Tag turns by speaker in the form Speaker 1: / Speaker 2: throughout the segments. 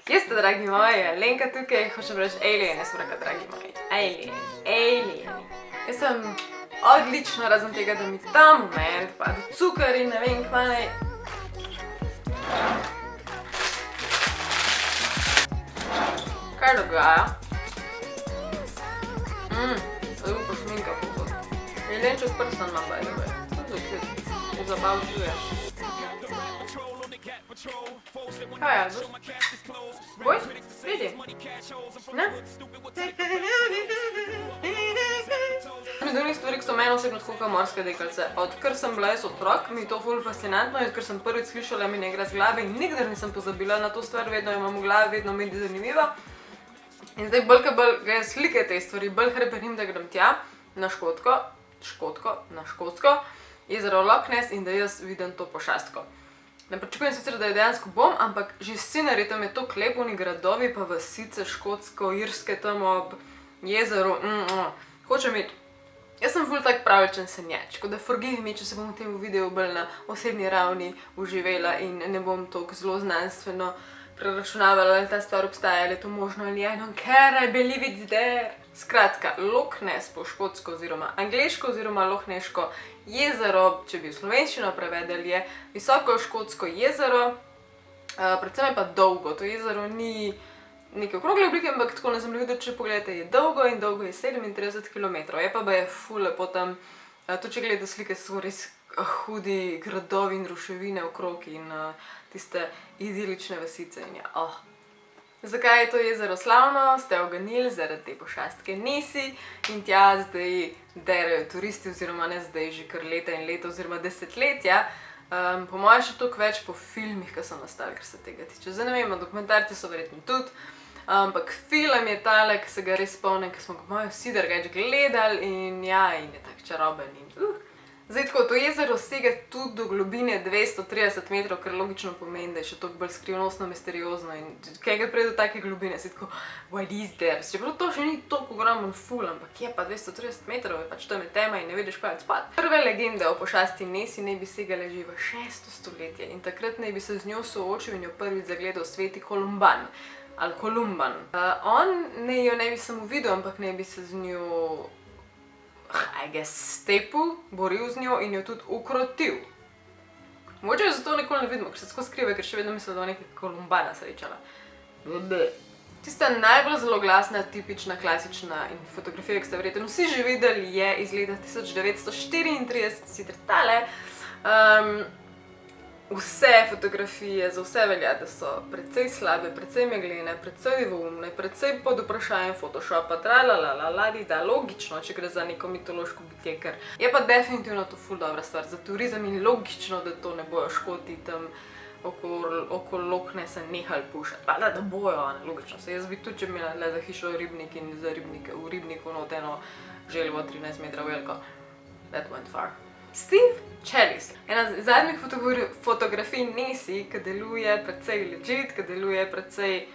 Speaker 1: Kje ste, dragi moji? Lenka tukaj, hočem reči alien, jaz sem rekla, dragi moji. Alien. Jaz sem odlično, razen tega, da mi ta moment pade cukor in ne vem kaj. Kaj dogaja? Zdaj bo šminka povod. Jelenčo s prstan imam, by the way. To zabavčuje. Kaj je, Boj? Vidi? Ne? Medovnih stvari, ki so meni osebno tako morske dekalice. Odkar sem bila jaz otrok, mi je to ful fascinantno, odkar sem prvič slišala, mi ne igra z glave in nikdar nisem pozabila na to stvar, vedno imam v glavi, vedno mi je zanimivo. In zdaj bolj gledam slike te stvari, bolj hrepenim, da grem tja, na Škotsko, jezero Loch Ness in da jaz vidim to pošastko. Ne pričakujem sicer, da je dejansko bom, ampak že scenarij tam je toliko lep, oni gradovi pa vasice škotsko-irske tam ob jezeru. Hočem iti. Jaz sem ful tak pravičen sanjač, tako da forgive me, če se bom v tem videu bolj na osebni ravni uživela in ne bom toliko zelo znanstveno preračunavala, ali ta stvar obstaja, ali je to možno, ali I don't care, I believe it's there. Skratka, Loch Ness po škotsko oziroma angleško oziroma lohneško jezero, če bi v slovenščino prevedeli, je visoko škotsko jezero, predvsem je pa dolgo. To jezero ni neke okrogle oblike, ampak tako na zemljevidu, če pogledate, je dolgo in dolgo je 37 km. Je pa je ful lepo tam, to če gledate slike, so res hudi gradovi in ruševine okrog in tiste idilične vasice in ja, Zakaj je to jezero slavno? Ste oganili zaradi te pošastke Nessie in tja zdaj derajo turisti, oziroma ne zdaj, že kar leta in leta oziroma desetletja. Po mojem še toliko več po filmih, ki so nastali, kar se tega tiče. Zdaj ne vem, dokumentarci so verjetno tudi, ampak film je tale, ki se ga res spomnim, ki smo ga moji vsi drugače gledali in ja, in je tak čaroben in Zdaj tako, to jezero sega tudi do globine 230 metrov, kar logično pomeni, da je še toliko bolj skrivnostno, misteriozno in kaj ga pride do take globine, si tako, what is there? Čeprav to še ni toliko ogromen ful, ampak je pa 230 metrov, pač tam je tema in ne vidiš kaj odspad. Prve legende o pošasti Nessie naj bi segale že v 6. stoletje in takrat naj bi se z njo soočil in jo prvič zagledal sveti Kolumban. Ali Kolumban. On jo ne bi samo videl, ampak naj bi se z njo stepil, boril z njo in jo tudi ukrotil. Mogoče jo zato nikoli ne vidimo, ker se tako skrive, ker še vedno mislijo, da bo nekaj Kolumbana srečala. Tista najbolj zelo glasna, tipična, klasična fotografija, ki ste verjetno vsi že videli, je iz leta 1934, sicer tale. Vse fotografije, za vse velja, da so precej slabe, precej meglene, precej dvoumne, precej pod vprašanjem Photoshopa, da logično, če gre za neko mitološko bitje, ker je pa definitivno to ful dobra stvar za turizem in logično, da to ne bojo Škoti tam okoli Loch Nessa nehali pušati. Pa da bojo, logično. Jaz bi tudi, če imela le za hišo ribnik in za v ribniku not eno želvo 13 metrov veliko. That went far. Steve Challis, ena zadnjih fotografij Nessie, ki deluje precej legit, ki deluje precej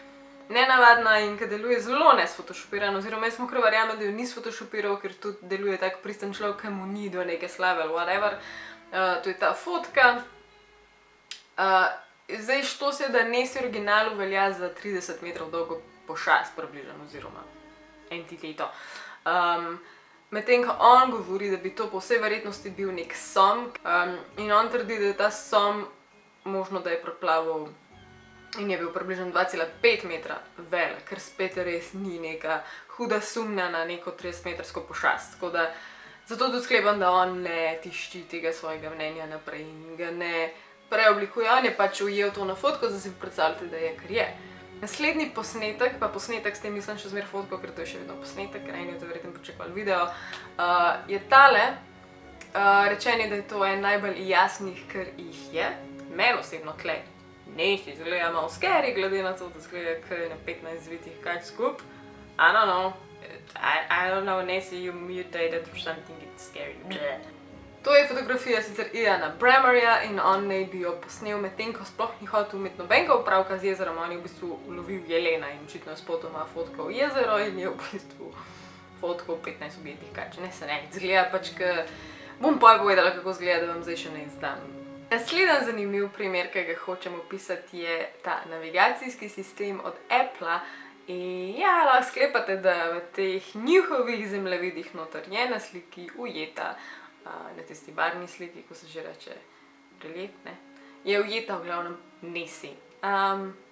Speaker 1: nenavadna in ki deluje zelo nesfotoshopiran, oziroma jaz mu kar verjamem, da jo ni sfotoshopiral, ker tudi deluje tak pristen človek, ki mu ni do neke slave ali whatever. To je ta fotka. Zdaj što se, da Nessie originalu velja za 30 metrov dolgo pošast približno, oziroma entiteto. Medtem, ko on govori, da bi to po vsej verjetnosti bil nek som in on trdi, da je ta som možno, da je preplaval in je bil približno 2,5 metra velik, ker spet res ni neka huda sumnja na neko 30-metrsko pošast. Tako da zato tudi sklepam, da on ne tišči tega svojega mnenja naprej in ga ne preoblikuje. On je pač ujel to na fotko, zdaj si predstavljate, da je, kar je. Naslednji posnetek, pa posnetek s tem mislim še zmer fotko, ker to je še vedno posnetek, ker eni to verjetno pričakovali video, je tale. Rečen je, da je to en najbolj jasnih, kar jih je. Meni osebno tle Nessie izgleda malo scary, glede na to, da izgleda kaj na 15 zvitih kaj skup. I don't know, Nessie, you mutated or something, it's scary. To je fotografija sicer Iana Bremmerja in on naj bi jo posnel medtem, ko sploh ni hotel imeti nobenega opravka z jezerom, on je v bistvu ulovil jelena in očitno je spotoma fotkal jezero in je v bistvu fotkal 15 ubijetih kač. Ne se ne, izgleda pač, bom povedala, kako izgleda, da vam zdaj še ne izdam Naslednji zanimiv primer, ki ga hočem opisati, je ta navigacijski sistem od Appla. In ja, lahko sklepate, da v teh njihovih zemljevidih noter je na sliki ujeta, na tisti barvni sliki, ko se že reče relief, ne, je ujeta v glavnem Nessie.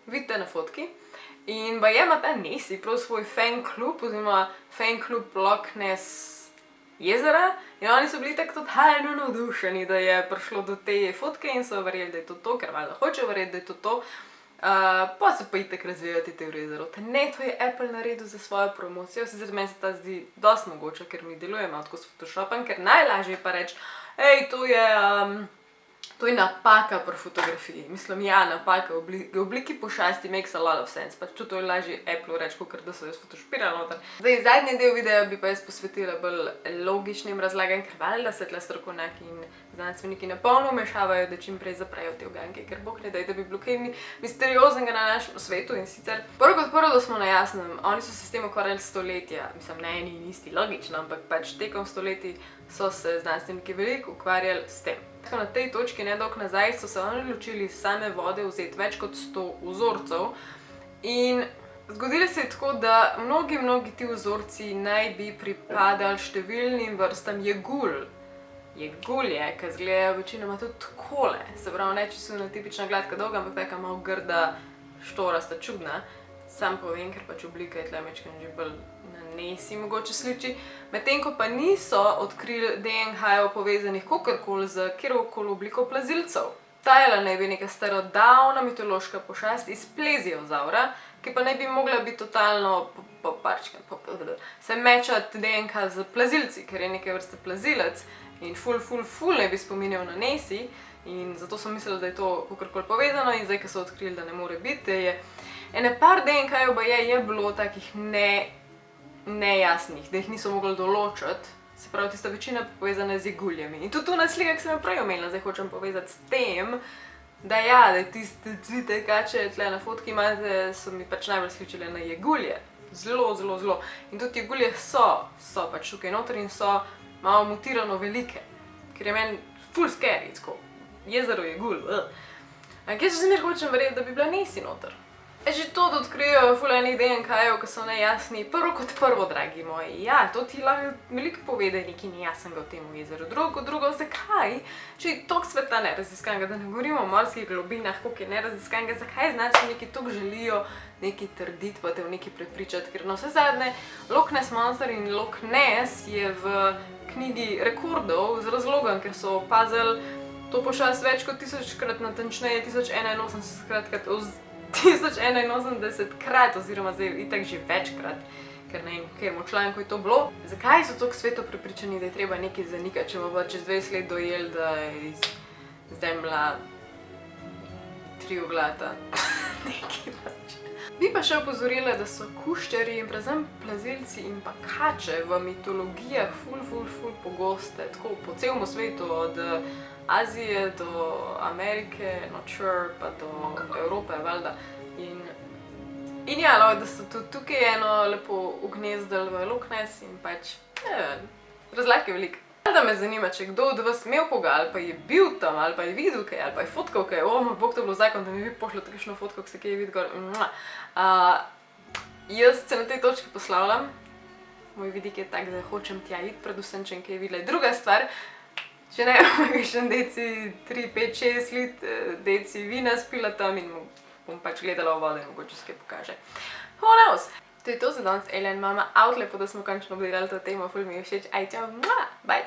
Speaker 1: Vidite na fotki. In baje ima ta Nessie prav svoj fan klub, oziroma fan klub Loch Ness jezera. In oni so bili tako totalno navdušeni, da je prišlo do te fotke in so verjeli, da je to, ker valjda hočejo verjeti, da je to. Pa se pa itak razvijajo te teorije zarote. Ne, to je Apple naredil za svojo promocijo, sicer meni se ta zdi dosti mogoče, ker mi deluje malo tako s Photoshopom, ker najlažje pa reči, hej, to je napaka pri fotografiji. Mislim, ja, napaka v obliki pošasti makes a lot of sense. Pač to je lažje Apple reči, kot da so jo sfotošpirali noter. Zdaj, zadnji del videa bi pa jaz posvetila bolj logičnim razlagam, ker valjda se tle strokovnjaki in znanstveniki napolno vmešavajo, da čim prej zaprejo te uganke, ker bog ne daj, da bi bilo kaj misterioznega na našem svetu. In sicer, prvo kot prvo, da smo na jasnem, oni so se s tem ukvarjali stoletja. Mislim, ne eni in isti, logično, ampak pač tekom stoletij so se znanstveniki veliko ukvarjali s tem. Na tej točki nedolgo nazaj so se oni odločili iz same vode vzeti več kot 100 vzorcev in zgodilo se je tako, da mnogi ti vzorci naj bi pripadali številnim vrstam jegulj. Jegulje, ki izgledajo večinoma tudi takole, se pravi, ne čisto tipična gladka dolga, ampak taka malo grda, štorasta, čudna. Sam povem, ker pač oblika je tle mečkeno že bolj na Nessie mogoče sliči. Medtem ko pa niso odkrili DNK-jev povezanih kakorkoli z kjerokoli obliko plazilcev. Tajala naj bi neka starodavna mitološka pošast iz pleziozaura, ki pa naj bi mogla biti totalno se mečati DNK z plazilci, ker je neke vrste plazilec in ful naj bi spominjal na Nessie. In zato so mislili, da je to kakorkoli povezano in zdaj, ko so odkrili, da ne more biti, da je ene par DNK-jev pa je bilo takih nejasnih, da jih niso mogli določiti. Se pravi, tista večina povezana z jeguljami. In tudi tu na slikah sem jo prej omenila, zdaj hočem povedati s tem, da ja, da tiste cvite kače tle na fotki imate, so mi pač najbolj sličile na jegulje. Zelo. In tudi jegulje so pač tukaj noter in so malo mutirano velike. Ker je meni ful scary, tako. Jezero jegulj. Ampak jaz že zmer hočem verjeti, da bi bila Nessie noter. Že to, da odkrijejo ful enih DNK-jev, ki so nejasni, prvo kot prvo, dragi moji, ja, to ti lahko veliko pove, da je nekaj nejasnega v tem jezeru. Drugo, zakaj? Če je toliko sveta neraziskanega, da ne govorimo o morskih globinah, koliko je neraziskanega, zakaj znanstveniki toliko želijo nekaj trditi, pa te v nekaj prepričati, ker na vse zadnje Loch Ness Monster in Loch Ness je v knjigi rekordov z razlogom, ker so opazili to pošast več kot 1000-krat, natančneje 1081-krat, oziroma zdaj itak že večkrat, ker ne vem, v katerem članku je to bilo. Zakaj so tako sveto prepričani, da je treba nekaj zanikati, če bo pa čez 20 let dojeli, da je iz Zemlja trioglata? Nekaj pač. Bi pa še opozorila, da so kuščarji in predvsem plazilci in pa kače v mitologijah ful pogoste, tako po celem svetu, od Azije do Amerike, not sure, pa do Evrope, valjda. In ja, da so tudi tukaj eno lepo ugnezdili v Loch Ness in pač, razlike veliko. Da me zanima, če kdo od vas imel koga, ali pa je bil tam, ali pa je videl kaj, ali pa je fotkal kaj. Moj bog, to je bilo zakon, da mi vi pošljete kakšno fotko, ko se kaj vidi gor. Jaz se na tej točki poslavljam. Moj vidik je tak, da hočem tja iti, predvsem, če kaj videla. Druga stvar, če ne imam kakšen deci 3, 5, 6 deci vina spila tam in bom pač gledala v vode in mogoče se kaj pokaže. Who knows? To je to za danes, Ellen, mama, out, lepo, da smo končno obdelali to temo, ful mi je všeč. Aj, čau, bye!